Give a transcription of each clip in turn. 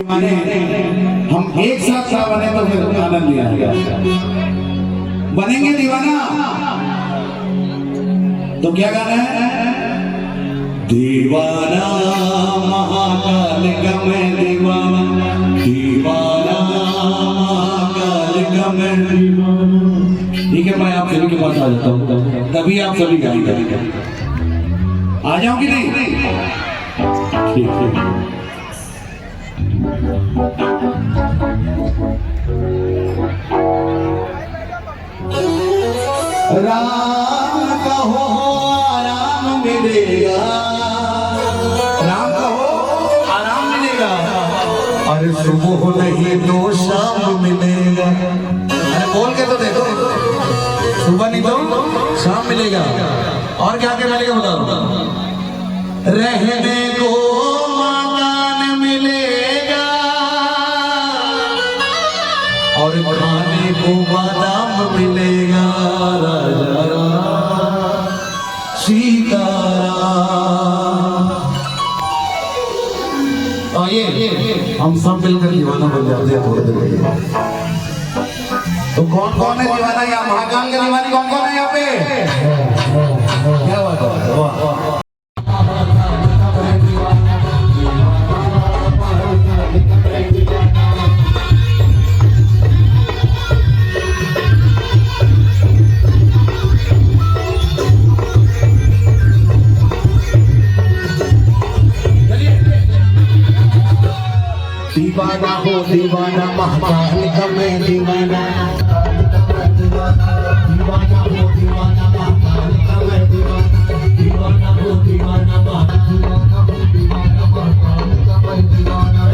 दीवाने हम एक साथ ना बने तो फिर आनंद नहीं आएगा। बनेंगे दीवाना तो क्या गाना है? दीवाना महाकाल का मैं दीवाना, दीवाना महाकाल का मैं दीवाना। ठीक है, मैं आप सभी के पास आ जाता हूँ, तभी आप सभी गाएंगे। आ जाओ कि नहीं? ठीक है। राम कहो आराम मिलेगा, राम कहो आराम मिलेगा, अरे सुबह नहीं तो शाम मिलेगा। अरे बोल के तो देखो, सुबह नहीं तो शाम मिलेगा। और क्या क्या मिलेगा बताओ? रहने को मकान मिलेगा और खाने को बादाम मिलेगा। राजा राम सीताराम। आइए हम सब मिलकर दीवाना बन जाते हैं थोड़ी देर के लिए। तो कौन कौन है दीवाना? यहाँ महाकाल का दीवानी कौन कौन है यहाँ पे? क्या बात है, वाह। दीवाना हो दीवाना महाकाल का मैं दीवाना, दीवाना हो दीवाना महाकाल का मैं दीवाना, दीवाना हो दीवाना महाकाल का मैं दीवाना।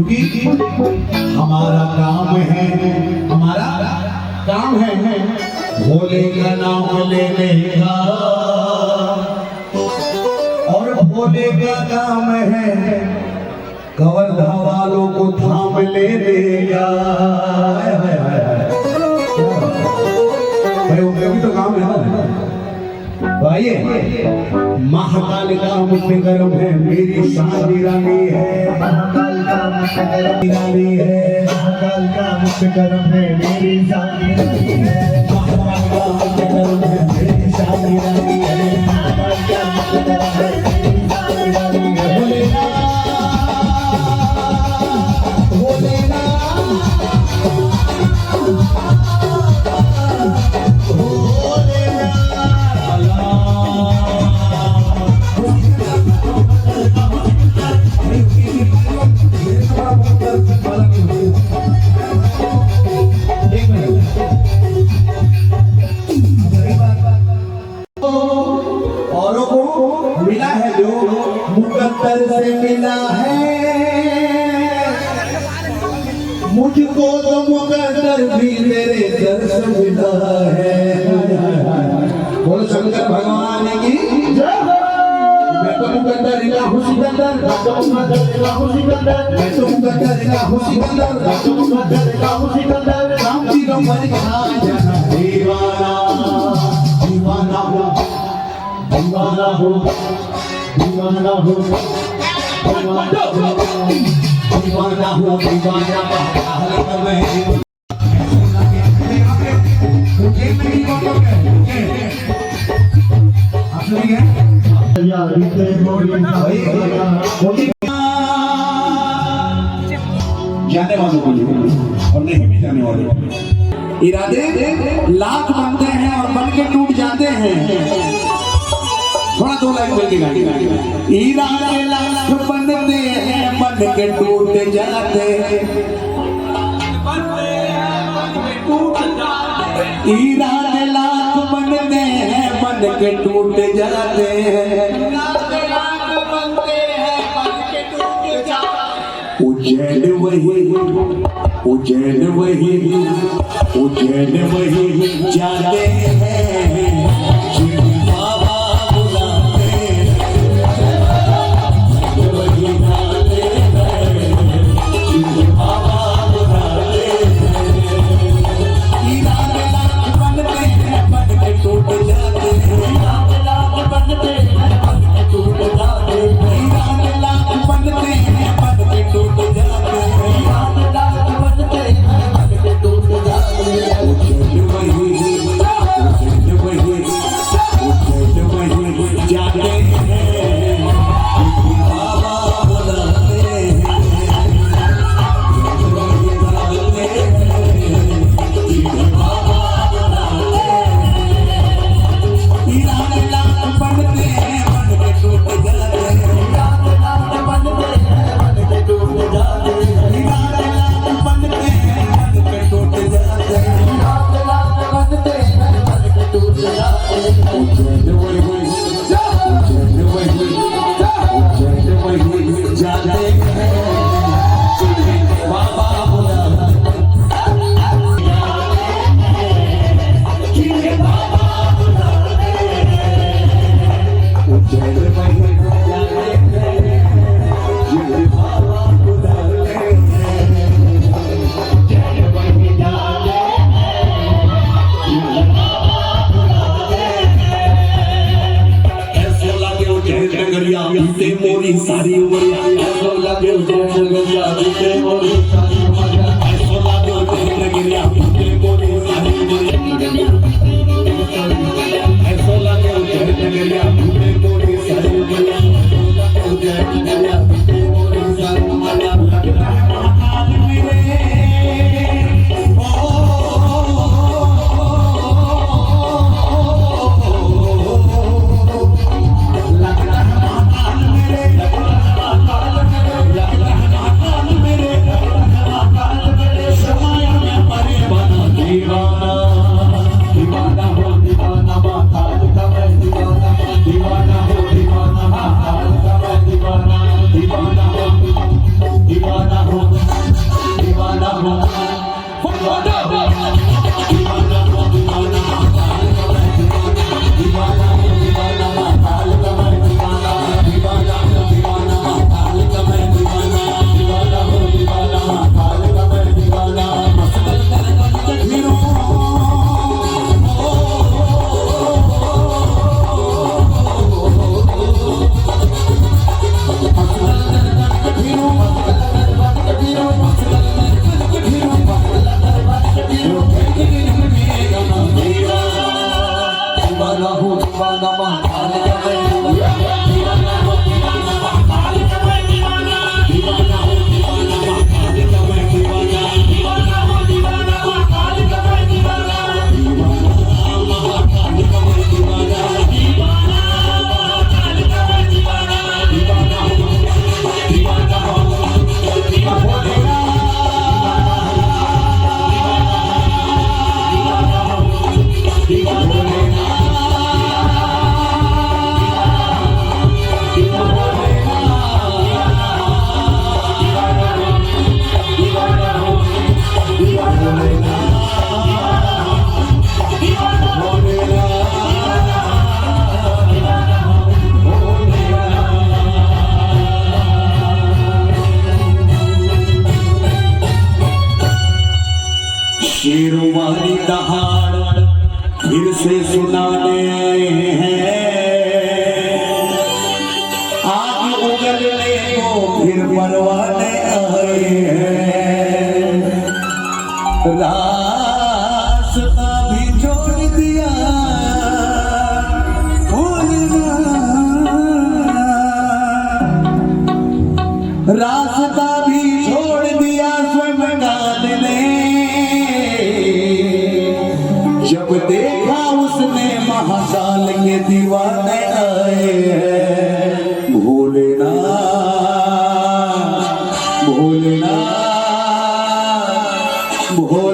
क्योंकि हमारा काम है, हमारा काम है भोले का नाम लेने का, और भोले का काम है कवर्धा वालों को थाम लेने का। भाई उनका भी तो काम है ना। आइए महाकाल का मुझ पे गर्म है, मेरी शादी रानी है। महाकाल का मुझ पे गर्म रानी है, महाकाल का मुझ पे गर्म है, मेरी शादी रानी है। महाकाल का मुझ पे गर्म है, मेरी शादी रानी है। महाकाल का मुझ पे गर्म है, मेरी शादी रानी है। भोलेनाथ औरों को मिला है जो मुकद्दर से मिला है, मुझको तो मुकद्दर भी तेरे दर से मिला है। बोलो शंकर भगवान की जय। मैं तो मुकद्दर इलाहू सिकंदर, मैं तो मुकद्दर इलाहू सिकंदर, मैं तो मुकद्दर इलाहू सिकंदर, मैं तो मुकद्दर इलाहू सिकंदर। राम जी रो मर गया दीवाना। दीवाना हो दीवाना हो दीवाना हो दीवाना जाने वालों के लिए और नहीं भी जाने वाले इरादे लाख बनते हैं और बन के टूट जाते हैं। थोड़ा दो लाइन बोल के गाड़ी इरादे लाख बनते हैं बन के टूट जाते हैं। इरादे लाख बनते हैं बन के टूट जाते हैं। उज्जैन वही उज्जैन वही उज्जैन वही जाते हैं बाबा बुलाते हैं वही जाते हैं बाबा बुलाते हैं। इरादे लाख बनते हैं बन के टूट जाते हैं। इरादे लाख बनते हैं बन के टूट जाते हैं। इरादे लाख बनते हैं बन के टूट जाते हैं। मोरी सारी उमरिया ऐसो लगे उज्जैन नगरिया बीते मोरी सारी उमरिया ऐसो लगे उज्जैन नगरिया बीते मोरी सारी उमरिया ऐसो लगे उज्जैन नगरिया बीते मोरी सारी उमरिया उज्जैन नगरिया बीते मोरी सारी उमरिया लगता है महाकाल मेरे शेरवानी दहाड़ फिर से सुनाने आए हैं। जब देखा उसने महाकाल के दीवाने आए हैं। भोलेनाथ भोलेनाथ भोलेनाथ